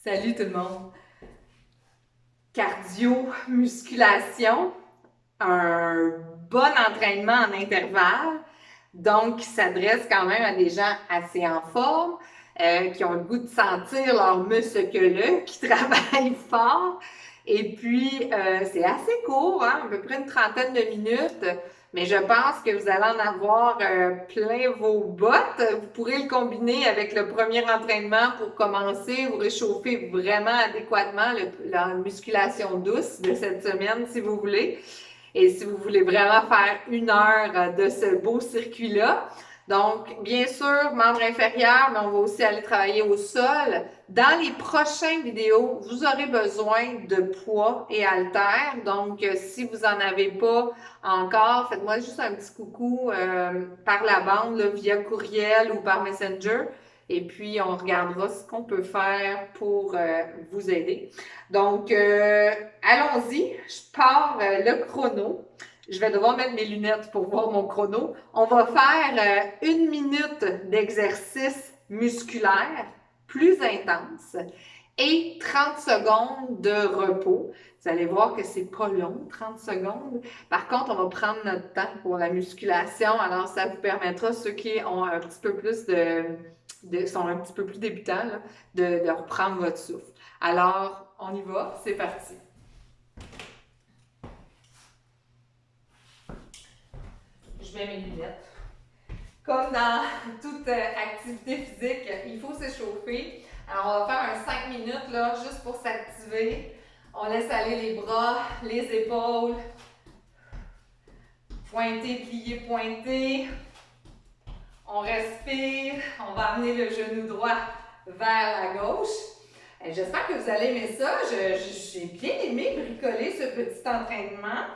Salut tout le monde! Cardio, musculation, un bon entraînement en intervalle, donc qui s'adresse quand même à des gens assez en forme, qui ont le goût de sentir leurs muscles, qui travaillent fort. Et puis, c'est assez court, hein, à peu près une trentaine de minutes, mais je pense que vous allez en avoir plein vos bottes. Vous pourrez le combiner avec le premier entraînement pour commencer, vous réchauffer vraiment adéquatement la musculation douce de cette semaine si vous voulez. Et si vous voulez vraiment faire 1 heure de ce beau circuit-là. Donc, bien sûr, membre inférieur, mais on va aussi aller travailler au sol. Dans les prochaines vidéos, vous aurez besoin de poids et haltères. Donc, si vous n'en avez pas encore, faites-moi juste un petit coucou par la bande, là, via courriel ou par Messenger. Et puis, on regardera ce qu'on peut faire pour vous aider. Donc, allons-y. Je pars le chrono. Je vais devoir mettre mes lunettes pour voir mon chrono. On va faire 1 minute d'exercice musculaire plus intense et 30 secondes de repos. Vous allez voir que c'est pas long, 30 secondes. Par contre, on va prendre notre temps pour la musculation. Alors, ça vous permettra, ceux qui ont un petit peu plus sont un petit peu plus débutants, là, de reprendre votre souffle. Alors, on y va, c'est parti. Je mets mes lunettes. Comme dans toute activité physique, il faut s'échauffer. Alors, on va faire un 5 minutes là, juste pour s'activer. On laisse aller les bras, les épaules. Pointer, plier, pointer. On respire. On va amener le genou droit vers la gauche. J'espère que vous allez aimer ça. J'ai bien aimé bricoler ce petit entraînement.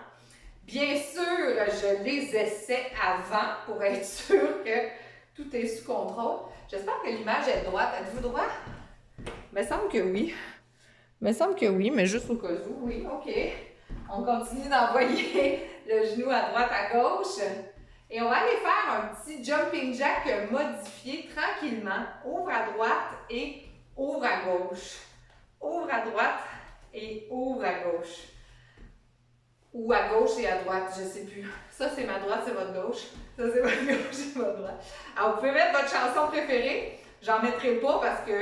Bien sûr, je les essaie avant pour être sûr que tout est sous contrôle. J'espère que l'image est droite. Êtes-vous droit? Il me semble que oui. Il me semble que oui, mais juste au cas où. Oui, OK. On continue d'envoyer le genou à droite, à gauche. Et on va aller faire un petit jumping jack modifié tranquillement. Ouvre à droite et ouvre à gauche. Ouvre à droite et ouvre à gauche. Ou à gauche et à droite, je ne sais plus. Ça, c'est ma droite, c'est votre gauche. Ça, c'est votre gauche, c'est votre droite. Alors, vous pouvez mettre votre chanson préférée. J'en mettrai pas parce que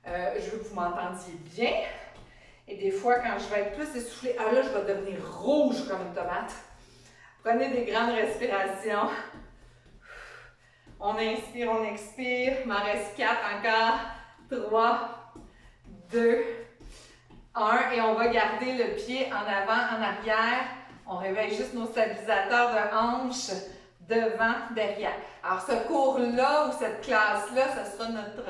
je veux que vous m'entendiez bien. Et des fois, quand je vais être plus essoufflée, là, je vais devenir rouge comme une tomate. Prenez des grandes respirations. On inspire, on expire. Il m'en reste 4 encore. 3, 2, 1. Et on va garder le pied en avant, en arrière. On réveille juste nos stabilisateurs de hanches devant, derrière. Alors, ce cours-là ou cette classe-là, ce sera notre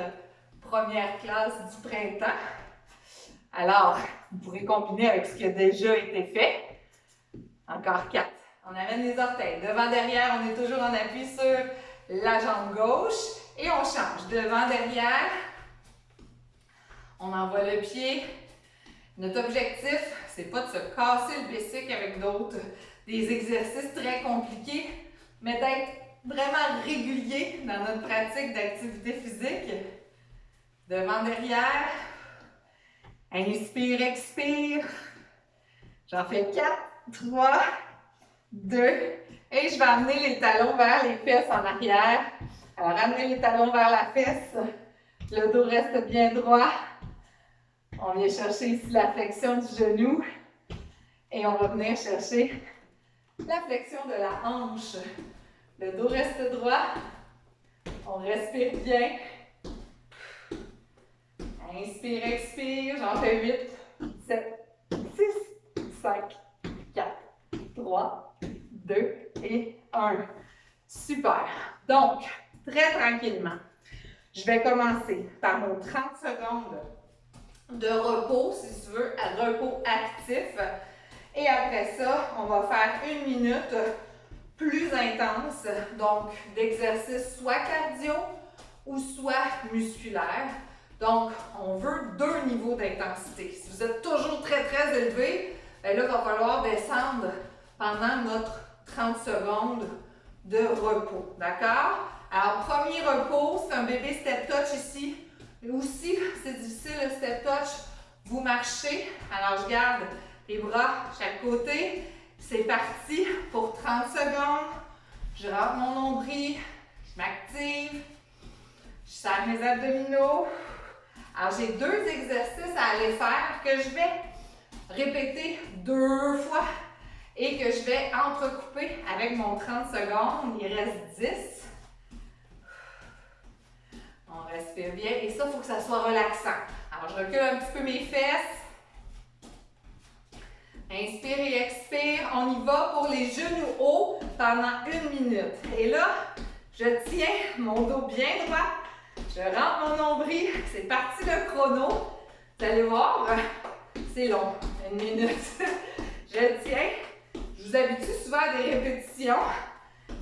première classe du printemps. Alors, vous pourrez combiner avec ce qui a déjà été fait. Encore 4. On amène les orteils. Devant, derrière, on est toujours en appui sur la jambe gauche. Et on change. Devant, derrière. On envoie le pied. Notre objectif, c'est pas de se casser le bicycle avec des exercices très compliqués, mais d'être vraiment régulier dans notre pratique d'activité physique. Devant, derrière. Inspire, expire. J'en fais 4, 3, 2. Et je vais amener les talons vers les fesses en arrière. Alors, amenez les talons vers la fesse. Le dos reste bien droit. On vient chercher ici la flexion du genou. Et on va venir chercher la flexion de la hanche. Le dos reste droit. On respire bien. Inspire, expire. J'en fais 8, 7, 6, 5, 4, 3, 2 et 1. Super. Donc, très tranquillement, je vais commencer par mon 30 secondes de repos, si tu veux, à repos actif. Et après ça, on va faire 1 minute plus intense, donc d'exercice soit cardio ou soit musculaire. Donc, on veut 2 niveaux d'intensité. Si vous êtes toujours très, très élevé, bien là, il va falloir descendre pendant notre 30 secondes de repos. D'accord? Alors, premier repos, c'est un bébé step touch ici. Et aussi, c'est difficile le step touch, vous marchez. Alors, je garde les bras chaque côté. C'est parti pour 30 secondes. Je rentre mon nombril, je m'active, je serre mes abdominaux. Alors, j'ai 2 exercices à aller faire que je vais répéter 2 fois et que je vais entrecouper avec mon 30 secondes. Il reste 10. On respire bien et ça, il faut que ça soit relaxant. Alors, je recule un petit peu mes fesses. Inspire et expire. On y va pour les genoux hauts pendant 1 minute. Et là, je tiens mon dos bien droit. Je rentre mon nombril. C'est parti le chrono. Vous allez voir, c'est long, 1 minute. Je tiens. Je vous habitue souvent à des répétitions.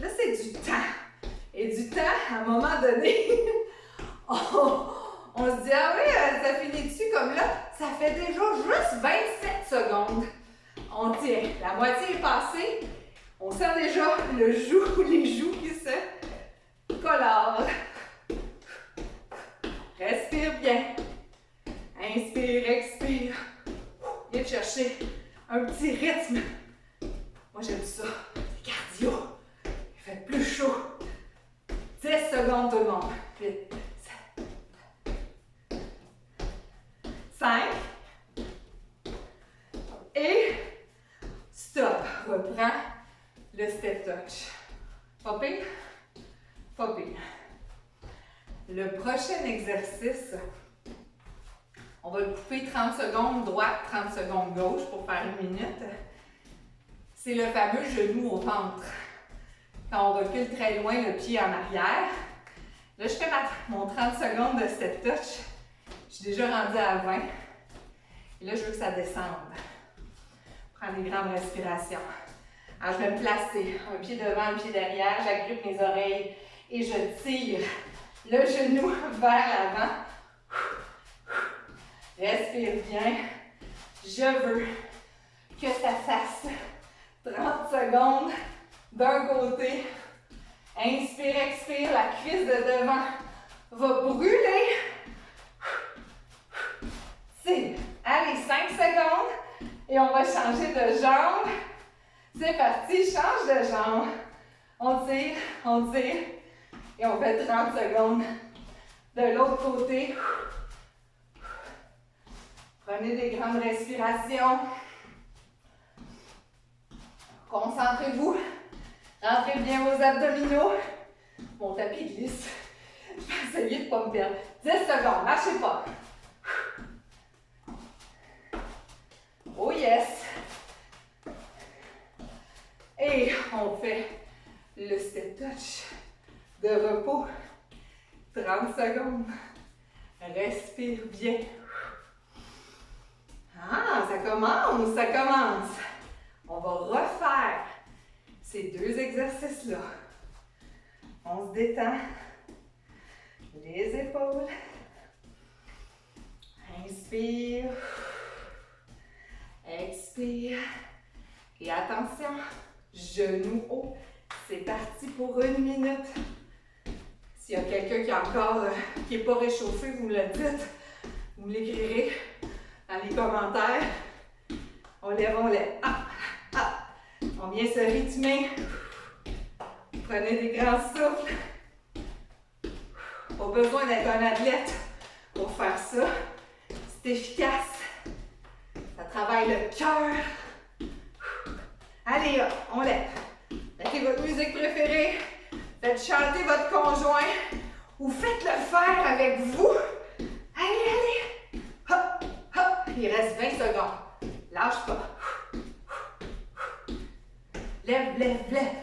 Là, c'est du temps. Et du temps, à un moment donné, on se dit, ah oui, ça finit-tu comme là? Ça fait déjà juste 27 secondes. On tient. La moitié est passée. On sent déjà les joues qui se colorent. Respire bien. Inspire, expire. Viens chercher un petit rythme. Moi, j'aime ça. C'est cardio. Il fait plus chaud. 10 secondes tout le monde. 8, 7, 5. Et stop. Reprends le step touch. Pas pire? Pas pire. Le prochain exercice, on va le couper 30 secondes droite, 30 secondes gauche pour faire 1 minute. C'est le fameux genou au ventre. Quand on recule très loin le pied en arrière. Là, je fais mon 30 secondes de step touch. Je suis déjà rendue à 20. Et là, je veux que ça descende. Prends des grandes respirations. Alors, je vais me placer. Un pied devant, un pied derrière. J'agrippe mes oreilles et je tire le genou vers l'avant. Respire bien. Je veux que ça fasse 30 secondes d'un côté. Inspire, expire. La cuisse de devant va brûler. Tire. Allez, 5 secondes. Et on va changer de jambe. C'est parti, change de jambe. On tire, et on fait 30 secondes de l'autre côté. Prenez des grandes respirations. Concentrez-vous. Rentrez bien vos abdominaux. Mon tapis glisse. Je vais essayer de ne pas me perdre. 10 secondes, lâchez pas. Oh yes! Et on fait le step touch de repos. 30 secondes. Respire bien. Ah, ça commence, ça commence. On va refaire ces 2 exercices-là. On se détend. Les épaules. Inspire. Expire. Et attention, genoux hauts. C'est parti pour 1 minute. S'il y a quelqu'un qui n'est pas réchauffé, vous me le dites. Vous me l'écrirez dans les commentaires. On lève, on lève. Ah, ah. On vient se rythmer. Prenez des grands souffles. Pas besoin d'être un athlète pour faire ça. C'est efficace. Ça travaille le cœur. Allez, on lève. Mettez votre musique préférée. Faites chanter votre conjoint. Ou faites-le faire avec vous. Allez, allez. Hop, hop. Il reste 20 secondes. Lâche pas. Lève, lève, lève.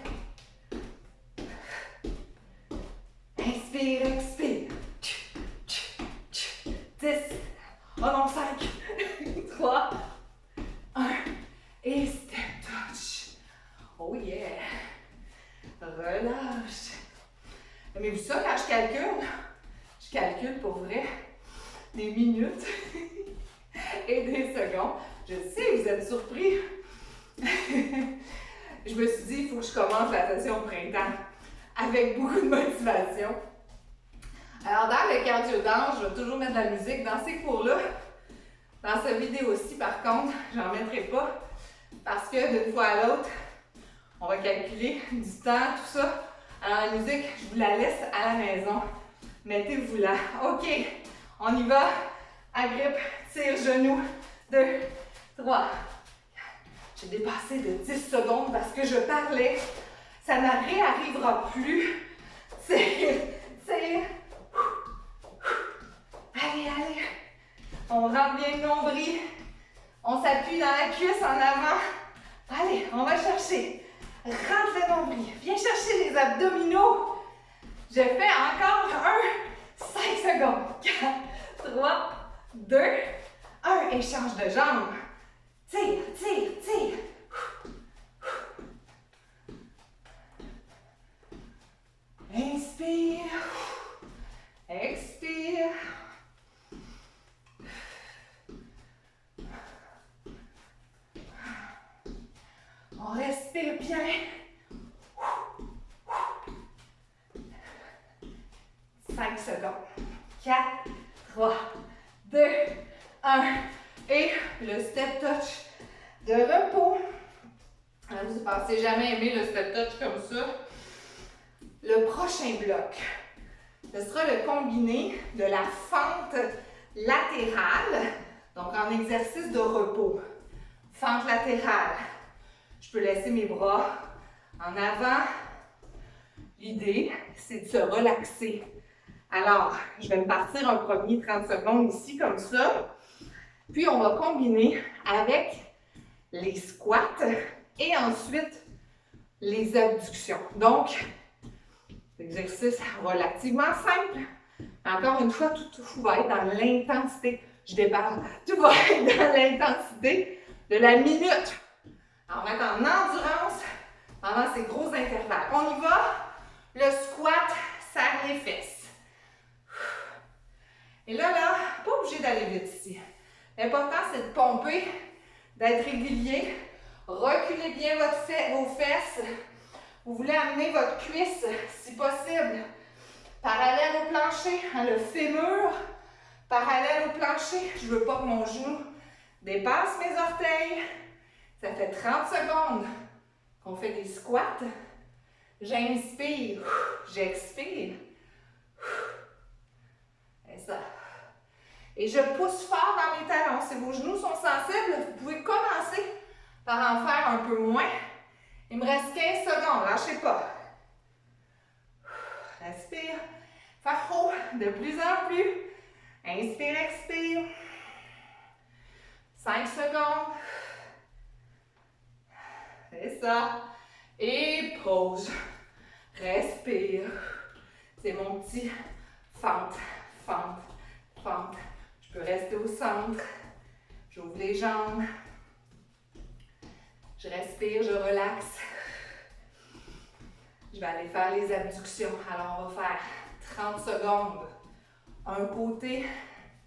Inspire, expire. 10. Oh non, 5. 3. 1. Et step touch. Oh yeah. Relâche. Aimez-vous ça quand je calcule pour vrai des minutes et des secondes. Je sais, vous êtes surpris. Je me suis dit, il faut que je commence la session au printemps avec beaucoup de motivation. Alors, dans le cardio-danse, je vais toujours mettre de la musique dans ces cours-là. Dans cette vidéo-ci, par contre, j'en mettrai pas parce que d'une fois à l'autre, on va calculer du temps, tout ça. Alors, la musique, je vous la laisse à la maison. Mettez-vous là. OK, on y va. Agrippe, tire, genou. 2, 3. J'ai dépassé de 10 secondes parce que je parlais. Ça ne réarrivera plus. Tire, tire. Allez, allez. On rentre bien le nombril. On s'appuie dans la cuisse en avant. Allez, on va chercher. Rentre le nombril. Viens chercher les abdominaux. Je fais encore 5 secondes. 4, 3, 2, 1. Échange de jambes. Tire, tire, tire. Inspire. Expire. On respire bien. 5 secondes. 4, 3, 2, 1. Et le step touch de repos. Vous ne pensez jamais aimer le step touch comme ça. Le prochain bloc, ce sera le combiné de la fente latérale, donc en exercice de repos. Fente latérale. Je peux laisser mes bras en avant. L'idée, c'est de se relaxer. Alors, je vais me partir un premier 30 secondes ici, comme ça. Puis, on va combiner avec les squats et ensuite les abductions. Donc, exercice relativement simple. Encore une fois, tout va être dans l'intensité. Je déparle. Tout va être dans l'intensité de la minute. Alors, on va être en endurance pendant ces gros intervalles. On y va. Le squat, serre les fesses. Et là, pas obligé d'aller vite ici. L'important, c'est de pomper, d'être régulier. Reculez bien vos fesses. Vous voulez amener votre cuisse, si possible, parallèle au plancher, le fémur, parallèle au plancher. Je ne veux pas que mon genou dépasse mes orteils. Ça fait 30 secondes qu'on fait des squats. J'inspire, j'expire. Et ça. Et je pousse fort dans mes talons. Si vos genoux sont sensibles, vous pouvez commencer par en faire un peu moins. Il me reste 15 secondes, lâchez pas. Respire. Faire haut de plus en plus. Inspire, expire. 5 secondes. C'est ça. Et pause. Respire. C'est mon petit fente, fente, fente. Je peux rester au centre. J'ouvre les jambes. Je respire, je relaxe. Je vais aller faire les abductions. Alors, on va faire 30 secondes. Un côté,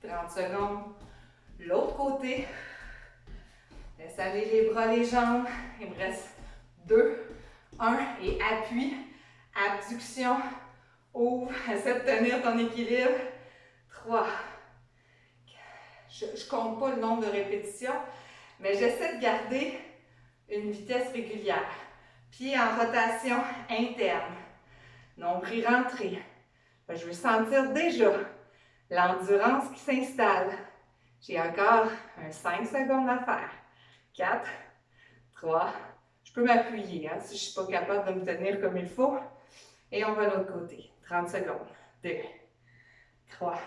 30 secondes. L'autre côté. Laisse aller les bras, les jambes. Il me reste 2, 1 et appui. Abduction. Ouvre. Essaie de tenir ton équilibre. 3. Je ne compte pas le nombre de répétitions, mais j'essaie de garder une vitesse régulière. Pieds en rotation interne. Nombril rentré. Je veux sentir déjà l'endurance qui s'installe. J'ai encore 5 secondes à faire. 4, 3, je peux m'appuyer si je ne suis pas capable de me tenir comme il faut. Et on va de l'autre côté. 30 secondes. 2, 3,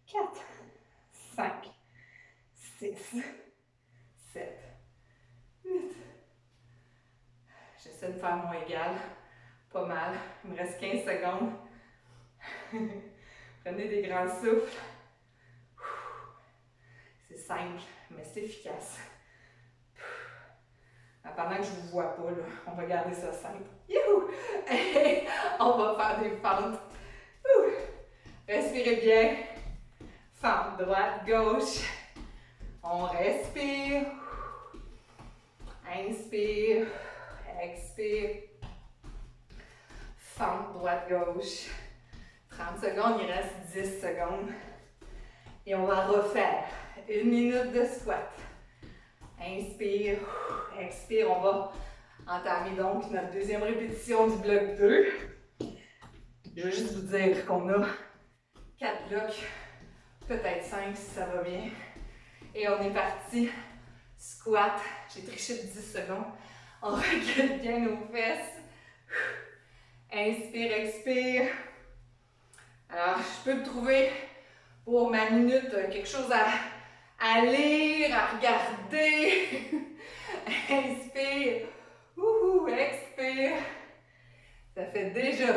4, 5, 6, 7, 8. J'essaie de faire moins égal. Pas mal. Il me reste 15 secondes. Prenez des grands souffles. C'est simple, mais c'est efficace. Pendant que je ne vous vois pas, là, on va garder ça simple. Youhou! Et on va faire des fentes. Respirez bien. Fente droite, gauche. On respire. Inspire. Expire. Fente droite, gauche. 30 secondes, il reste 10 secondes. Et on va refaire 1 minute de squat. Inspire, expire. On va entamer donc notre deuxième répétition du bloc 2. Je vais juste vous dire qu'on a 4 blocs, peut-être 5 si ça va bien. Et on est parti. Squat. J'ai triché de 10 secondes. On recule bien nos fesses. Inspire, expire. Alors, je peux trouver pour ma minute quelque chose à lire, à regarder. Inspire. Expire. Ça fait déjà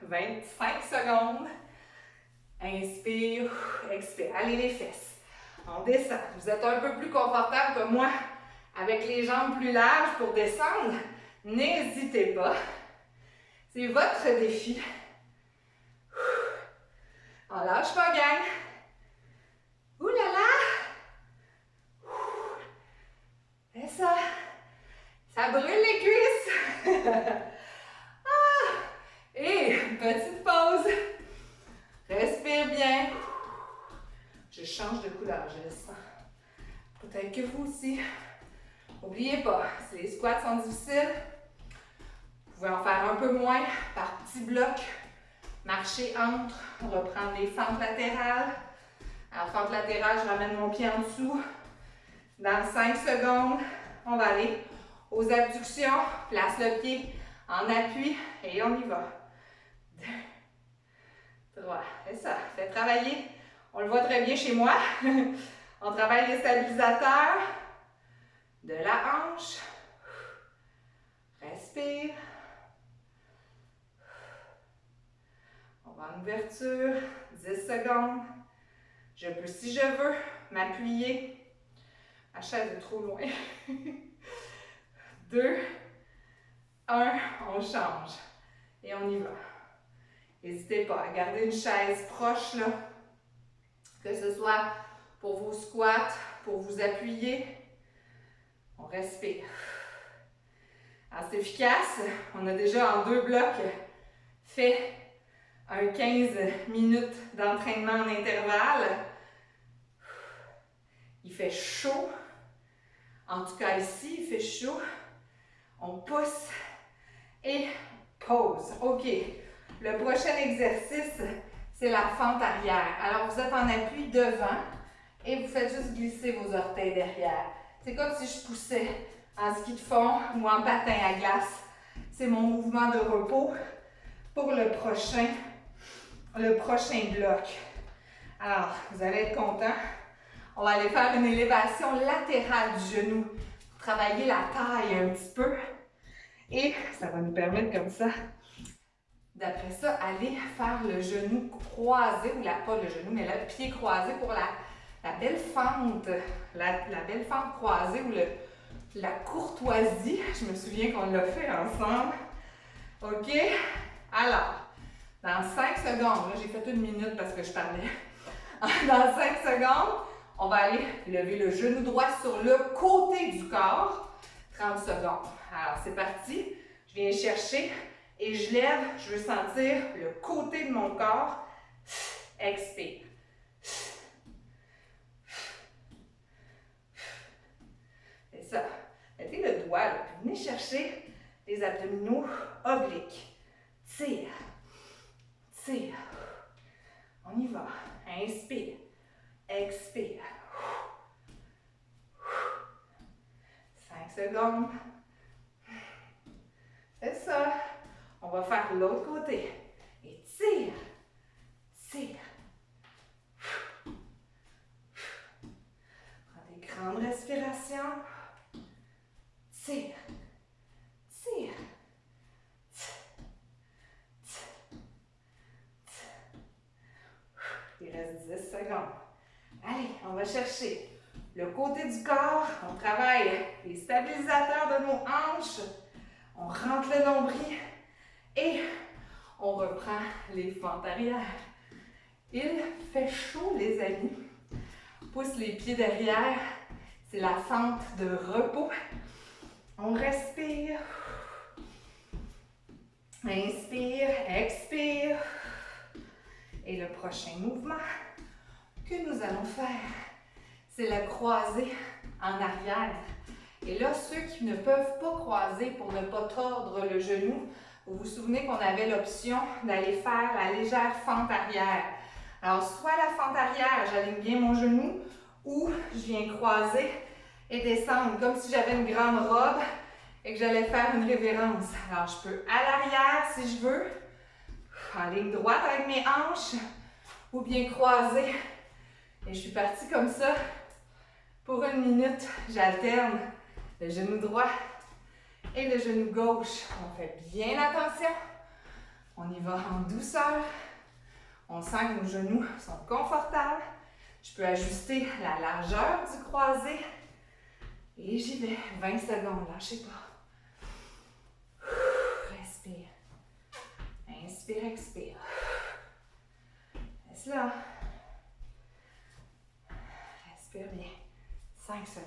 25 secondes. Inspire, expire. Allez les fesses. On descend. Vous êtes un peu plus confortable que moi avec les jambes plus larges pour descendre. N'hésitez pas. C'est votre défi. On lâche pas, gang. Ouh là là. Fais ça. Ça brûle les cuisses. Et petite pause. Respire bien. Je change de couleur, je le sens. Peut-être que vous aussi. N'oubliez pas, si les squats sont difficiles, vous pouvez en faire un peu moins par petits blocs. Marcher entre, reprendre les fentes latérales. Alors, fente latérale, je ramène mon pied en dessous. Dans 5 secondes, on va aller aux abductions. Place le pied en appui et on y va. 2, 3, c'est ça. Faites travailler. On le voit très bien chez moi. On travaille les stabilisateurs de la hanche. Respire. On va en ouverture. 10 secondes. Je peux, si je veux, m'appuyer. Ma chaise est trop loin. 2, 1, on change. Et on y va. N'hésitez pas à garder une chaise proche, là, que ce soit pour vos squats, pour vous appuyer. On respire. Alors, c'est efficace. On a déjà en 2 blocs fait un 15 minutes d'entraînement en intervalle. Il fait chaud. En tout cas, ici, il fait chaud. On pousse et pause. OK. Le prochain exercice, c'est la fente arrière. Alors, vous êtes en appui devant et vous faites juste glisser vos orteils derrière. C'est comme si je poussais en ski de fond ou en patin à glace. C'est mon mouvement de repos pour le prochain bloc. Alors, vous allez être content. On va aller faire une élévation latérale du genou. Travailler la taille un petit peu. Et ça va nous permettre comme ça, d'après ça, aller faire le genou croisé, ou pas le genou, mais le pied croisé pour la belle fente. La belle fente croisée ou la courtoisie. Je me souviens qu'on l'a fait ensemble. OK? Alors, dans 5 secondes, là j'ai fait 1 minute parce que je parlais. Dans 5 secondes, on va aller lever le genou droit sur le côté du corps. 30 secondes. Alors, c'est parti. Je viens chercher et je lève. Je veux sentir le côté de mon corps. Expire. C'est ça. Mettez le doigt, là, puis venez chercher les abdominaux obliques. Tire. Tire. On y va. Inspire. Expire. 5 secondes. C'est ça. On va faire l'autre côté. Et tire. Tire. Prends des grandes respirations. Tire. Tire. Il reste 10 secondes. Allez, on va chercher le côté du corps. On travaille les stabilisateurs de nos hanches. On rentre le nombril et on reprend les fentes arrière. Il fait chaud, les amis. Pousse les pieds derrière. C'est la fente de repos. On respire. Inspire, expire. Et le prochain mouvement que nous allons faire, c'est la croisée en arrière. Et là, ceux qui ne peuvent pas croiser pour ne pas tordre le genou, vous vous souvenez qu'on avait l'option d'aller faire la légère fente arrière. Alors, soit la fente arrière, j'aligne bien mon genou, ou je viens croiser et descendre, comme si j'avais une grande robe et que j'allais faire une révérence. Alors, je peux à l'arrière, si je veux, en ligne droite avec mes hanches, ou bien croiser. Et je suis partie comme ça pour 1 minute. J'alterne le genou droit et le genou gauche. On fait bien attention. On y va en douceur. On sent que nos genoux sont confortables. Je peux ajuster la largeur du croisé. Et j'y vais. 20 secondes, lâchez pas. Respire. Inspire, expire. Laisse là. Respire bien. 5 secondes.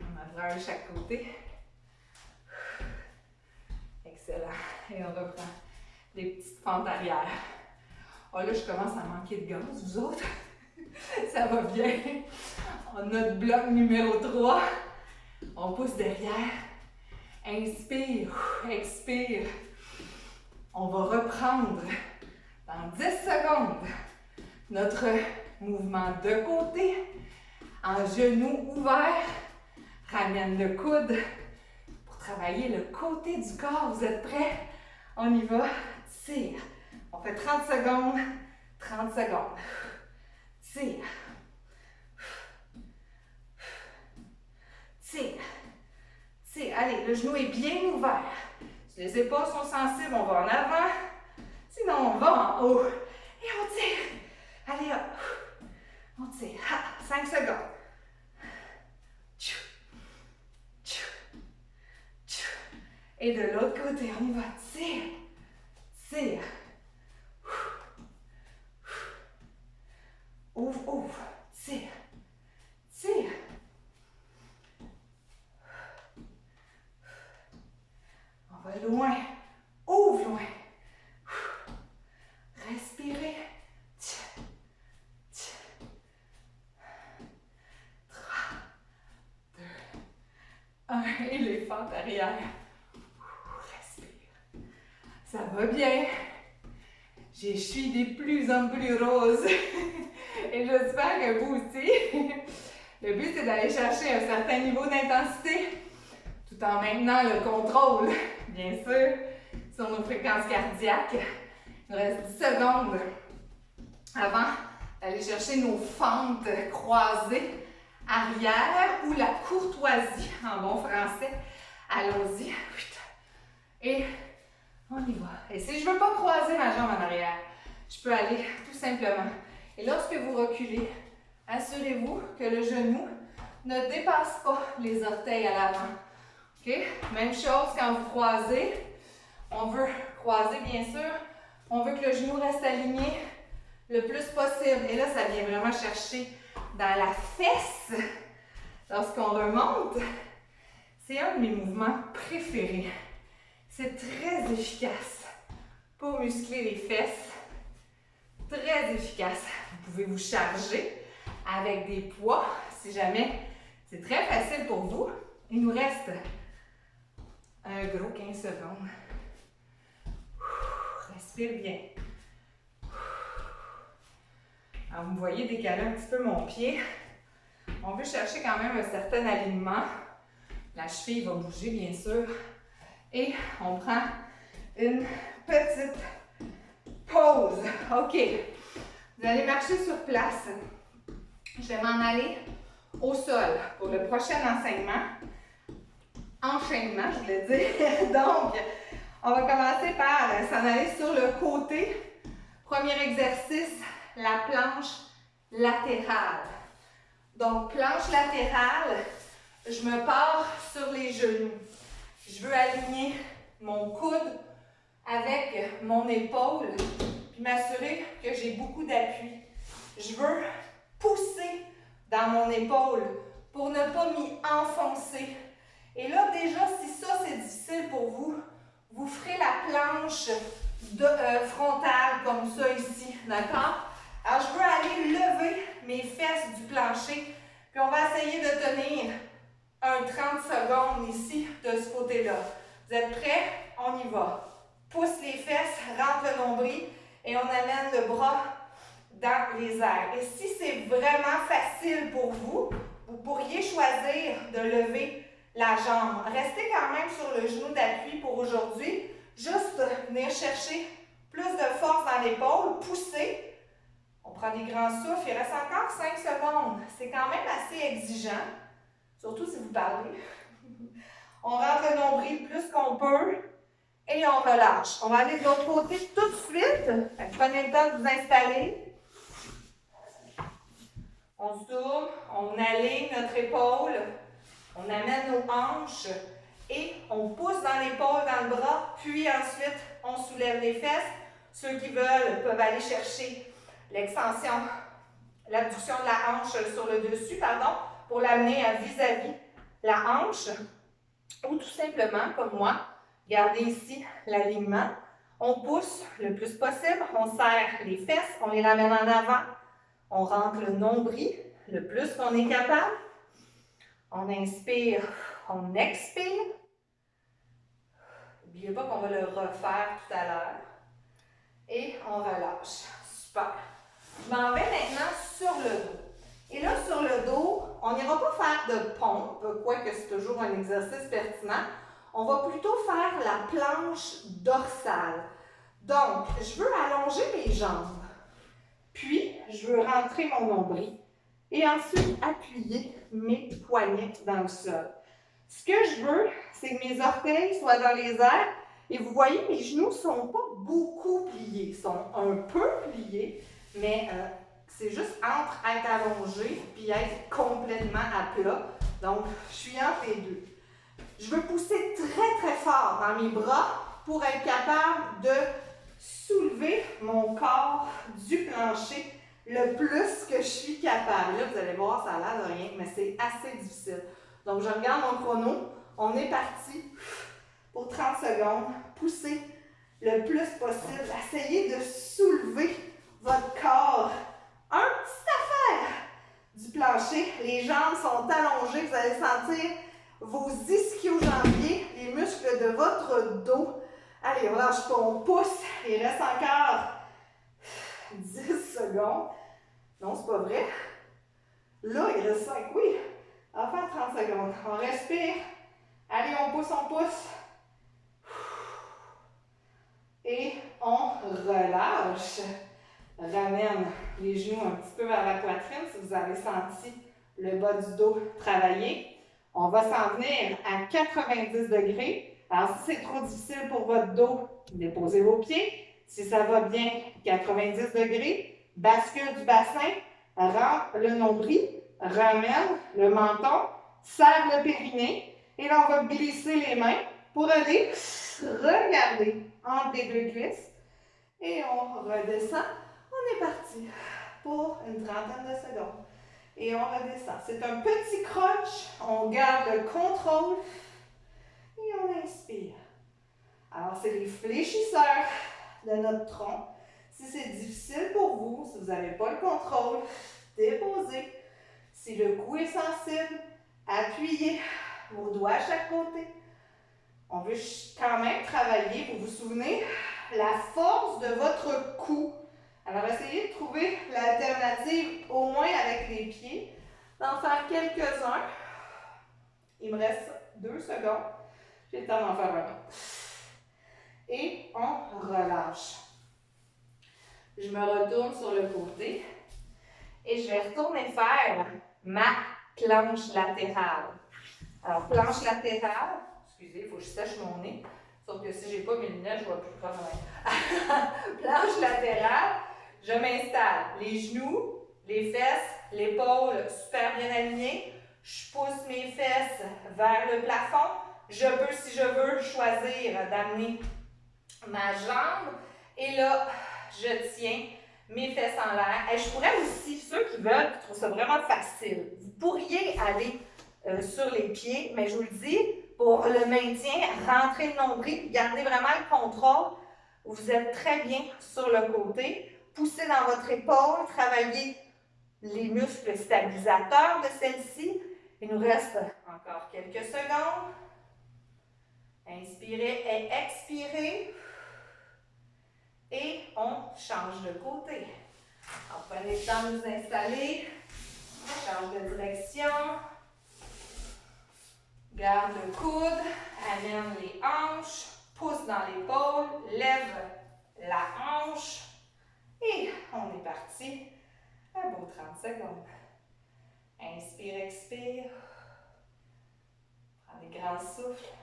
On a de chaque côté. Excellent. Et on reprend les petites fentes arrière. Oh là, je commence à manquer de gaz, vous autres. Ça va bien. On a notre bloc numéro 3. On pousse derrière. Inspire, expire. On va reprendre dans 10 secondes notre mouvement de côté. En genou ouvert. Ramène le coude pour travailler le côté du corps. Vous êtes prêts? On y va. Tire. On fait 30 secondes. 30 secondes. Tire. Tire. Tire. Allez, le genou est bien ouvert. Si les épaules sont sensibles, on va en avant. Sinon, on va en haut. Et on tire. Allez, hop. On tire. 5 secondes. Et de l'autre côté, on y va. Tire. Tire. Ouvre, ouvre. Tire. Tire. On va loin. Ouvre loin. Respirez. 3, 2, 1. Et les fentes arrière. Ça va bien. Je suis de plus en plus rose. Et j'espère que vous aussi. Le but, c'est d'aller chercher un certain niveau d'intensité tout en maintenant le contrôle, bien sûr, sur nos fréquences cardiaques. Il nous reste 10 secondes avant d'aller chercher nos fentes croisées arrière ou la courtoisie en bon français. Allons-y. Et on y va. Et si je ne veux pas croiser ma jambe en arrière, je peux aller tout simplement. Et lorsque vous reculez, assurez-vous que le genou ne dépasse pas les orteils à l'avant. OK? Même chose quand vous croisez. On veut croiser, bien sûr. On veut que le genou reste aligné le plus possible. Et là, ça vient vraiment chercher dans la fesse. Lorsqu'on remonte, c'est un de mes mouvements préférés. C'est très efficace pour muscler les fesses. Très efficace. Vous pouvez vous charger avec des poids si jamais c'est très facile pour vous. Il nous reste un gros 15 secondes. Respire bien. Alors, vous me voyez décaler un petit peu mon pied. On veut chercher quand même un certain alignement. La cheville va bouger, bien sûr. Et on prend une petite pause. OK. Vous allez marcher sur place. Je vais m'en aller au sol pour le prochain enchaînement, je voulais dire. Donc, on va commencer par s'en aller sur le côté. Premier exercice, la planche latérale. Donc, planche latérale, je me pars sur les genoux. Je veux aligner mon coude avec mon épaule, puis m'assurer que j'ai beaucoup d'appui. Je veux pousser dans mon épaule pour ne pas m'y enfoncer. Et là, déjà, si ça c'est difficile pour vous, vous ferez la planche frontale comme ça ici, d'accord? Alors, je veux aller lever mes fesses du plancher, puis on va essayer de tenir un 30 secondes ici, de ce côté-là. Vous êtes prêts? On y va. Pousse les fesses, rentre le nombril et on amène le bras dans les airs. Et si c'est vraiment facile pour vous, vous pourriez choisir de lever la jambe. Restez quand même sur le genou d'appui pour aujourd'hui. Juste venir chercher plus de force dans l'épaule, pousser. On prend des grands souffles, il reste encore 5 secondes. C'est quand même assez exigeant, surtout si vous parlez. On rentre le nombril plus qu'on peut et on relâche. On va aller de l'autre côté tout de suite. Prenez le temps de vous installer. On se tourne, on aligne notre épaule, on amène nos hanches et on pousse dans l'épaule, dans le bras, puis ensuite on soulève les fesses. Ceux qui veulent peuvent aller chercher l'extension, l'abduction de la hanche sur le dessus, pour l'amener à vis-à-vis la hanche. Ou tout simplement, comme moi, gardez ici l'alignement. On pousse le plus possible, on serre les fesses, on les ramène en avant. On rentre le nombril le plus qu'on est capable. On inspire, on expire. N'oubliez pas qu'on va le refaire tout à l'heure. Et on relâche. Super. Je m'en vais maintenant sur le dos. Et là, sur le dos, on n'ira pas faire de pompe, quoique c'est toujours un exercice pertinent. On va plutôt faire la planche dorsale. Donc, je veux allonger mes jambes. Puis, je veux rentrer mon nombril et ensuite appuyer mes poignets dans le sol. Ce que je veux, c'est que mes orteils soient dans les airs et vous voyez, mes genoux ne sont pas beaucoup pliés. Ils sont un peu pliés, mais c'est juste entre être allongé et être complètement à plat. Donc, je suis entre les deux. Je veux pousser très, très fort dans mes bras pour être capable de soulever mon corps du plancher le plus que je suis capable. Là, vous allez voir, ça a l'air de rien, mais c'est assez difficile. Donc, je regarde mon chrono. On est parti pour 30 secondes. Poussez le plus possible. Essayez de soulever votre corps. Un petit affaire du plancher. Les jambes sont allongées. Vous allez sentir vos ischio-jambiers, les muscles de votre dos. Allez, on lâche pas, on pousse. Il reste encore 10 secondes. Non, c'est pas vrai. Là, il reste 5. Oui. On va faire 30 secondes. On respire. Allez, on pousse, on pousse. Et on relâche. Ramène les genoux un petit peu vers la poitrine si vous avez senti le bas du dos travailler. On va s'en venir à 90 degrés. Alors, si c'est trop difficile pour votre dos, déposez vos pieds. Si ça va bien, 90 degrés. Bascule du bassin, rentre le nombril, ramène le menton, serre le périnée. Et là, on va glisser les mains pour aller regarder entre les deux cuisses. Et on redescend. On est parti pour une trentaine de secondes. Et on redescend. C'est un petit crunch. On garde le contrôle. Et on inspire. Alors, c'est les fléchisseurs de notre tronc. Si c'est difficile pour vous, si vous n'avez pas le contrôle, déposez. Si le cou est sensible, appuyez vos doigts à chaque côté. On veut quand même travailler, vous vous souvenez, la force de votre cou. Alors, essayez de trouver l'alternative, au moins avec les pieds, d'en faire quelques-uns. Il me reste 2 secondes. J'ai le temps d'en faire un. Et on relâche. Je me retourne sur le côté et je vais retourner faire ma planche latérale. Alors, planche latérale, excusez, il faut que je sèche mon nez, sauf que si je n'ai pas mes lunettes, je ne vois plus quand même. Planche latérale, je m'installe. Les genoux, les fesses, l'épaule super bien alignée. Je pousse mes fesses vers le plafond. Je peux, si je veux, choisir d'amener ma jambe. Et là, je tiens mes fesses en l'air. Et je pourrais aussi, ceux qui veulent, qui trouvent ça vraiment facile, vous pourriez aller sur les pieds, mais je vous le dis, pour le maintien, rentrer le nombril, garder vraiment le contrôle. Vous êtes très bien sur le côté. Poussez dans votre épaule, travaillez les muscles stabilisateurs de celle-ci. Il nous reste encore quelques secondes. Inspirez et expirez. Et on change de côté. Alors, prenez le temps de vous installer. Change de direction. Garde le coude. Amène les hanches. Pousse dans l'épaule. Lève la hanche. Et on est parti. Un beau 30 secondes. Inspire, expire. Prends des grands souffles.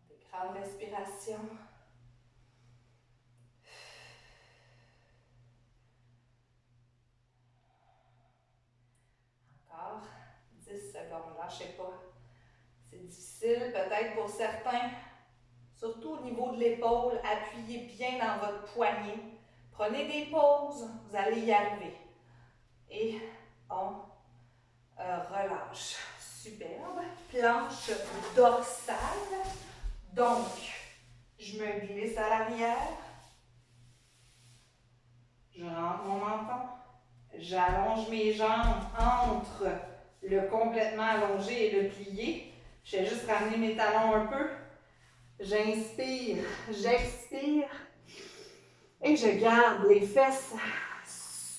Des grandes respirations. Encore 10 secondes. Lâchez pas. C'est difficile peut-être pour certains. Surtout au niveau de l'épaule, appuyez bien dans votre poignet. Prenez des pauses, vous allez y arriver. Et on relâche. Superbe. Planche dorsale. Donc, je me glisse à l'arrière. Je rentre mon menton. J'allonge mes jambes entre le complètement allongé et le plié. Je vais juste ramener mes talons un peu. J'inspire, j'expire et je garde les fesses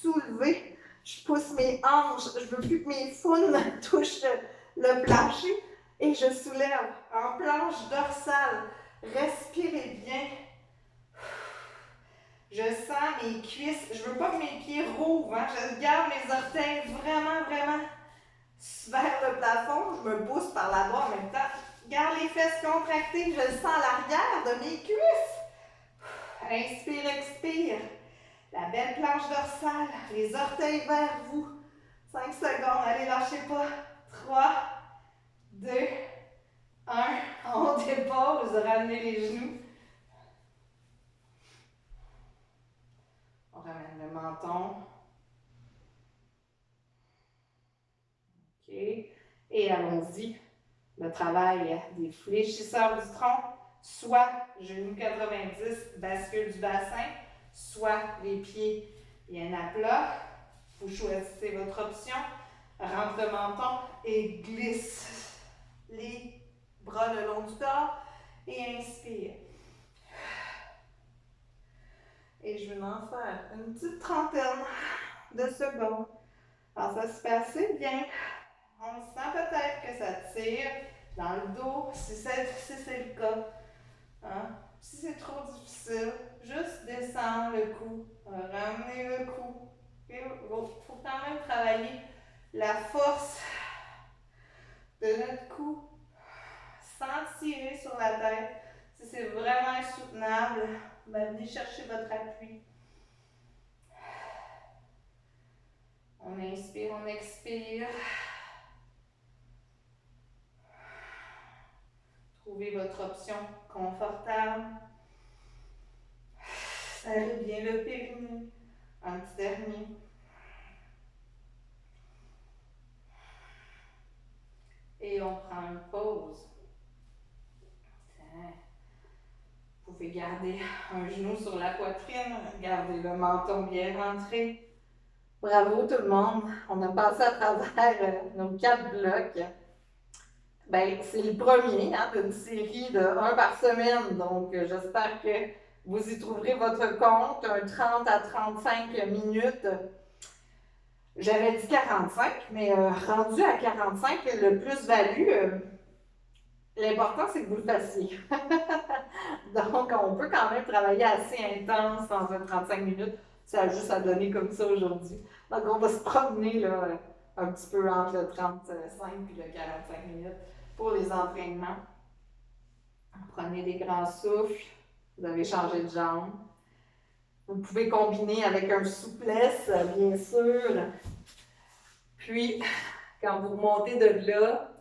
soulevées. Je pousse mes hanches, je ne veux plus que mes founes touchent le plancher et je soulève en planche dorsale. Respirez bien. Je sens mes cuisses, je ne veux pas que mes pieds rouvrent, hein? Je garde mes orteils vraiment vers le plafond. Je me pousse par là-bas en même temps. Garde les fesses contractées, je le sens à l'arrière de mes cuisses. Inspire, expire. La belle planche dorsale, les orteils vers vous. 5 secondes, allez, lâchez pas. 3, 2, 1. On dépose, ramenez les genoux. On ramène le menton. OK. Et allons-y. Le travail des fléchisseurs du tronc, soit genoux 90, bascule du bassin, soit les pieds bien à plat. Vous choisissez votre option. Rentre le menton et glisse les bras le long du corps et inspire. Et je vais m'en faire une petite trentaine de secondes. Alors ça se fait assez bien. On sent peut-être que ça tire dans le dos, si c'est le cas. Hein? Si c'est trop difficile, juste descendre le cou, ramener le cou. Il faut quand même travailler la force de notre cou sans tirer sur la tête. Si c'est vraiment insoutenable, venez chercher votre appui. On inspire, on expire. Trouvez votre option confortable. Serrez bien le périnée. Un petit dernier. Et on prend une pause. Vous pouvez garder un genou sur la poitrine, garder le menton bien rentré. Bravo tout le monde, on a passé à travers nos 4 blocs. Ben, c'est le premier d'une série de 1 par semaine, donc j'espère que vous y trouverez votre compte, un 30 à 35 minutes. J'avais dit 45, mais rendu à 45, le plus-value, l'important c'est que vous le fassiez. Donc, on peut quand même travailler assez intense dans un 35 minutes. Ça a juste à donner comme ça aujourd'hui. Donc, on va se promener là, un petit peu entre le 35 et le 45 minutes pour les entraînements. Prenez des grands souffles. Vous avez changé de jambe. Vous pouvez combiner avec un souplesse, bien sûr. Puis, quand vous remontez de là,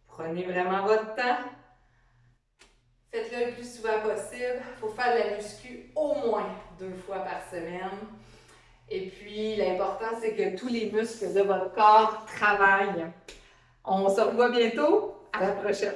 prenez vraiment votre temps. Faites-le le plus souvent possible. Il faut faire de la muscu au moins 2 fois par semaine. Et puis, l'important, c'est que tous les muscles de votre corps travaillent. On se revoit bientôt. À la prochaine.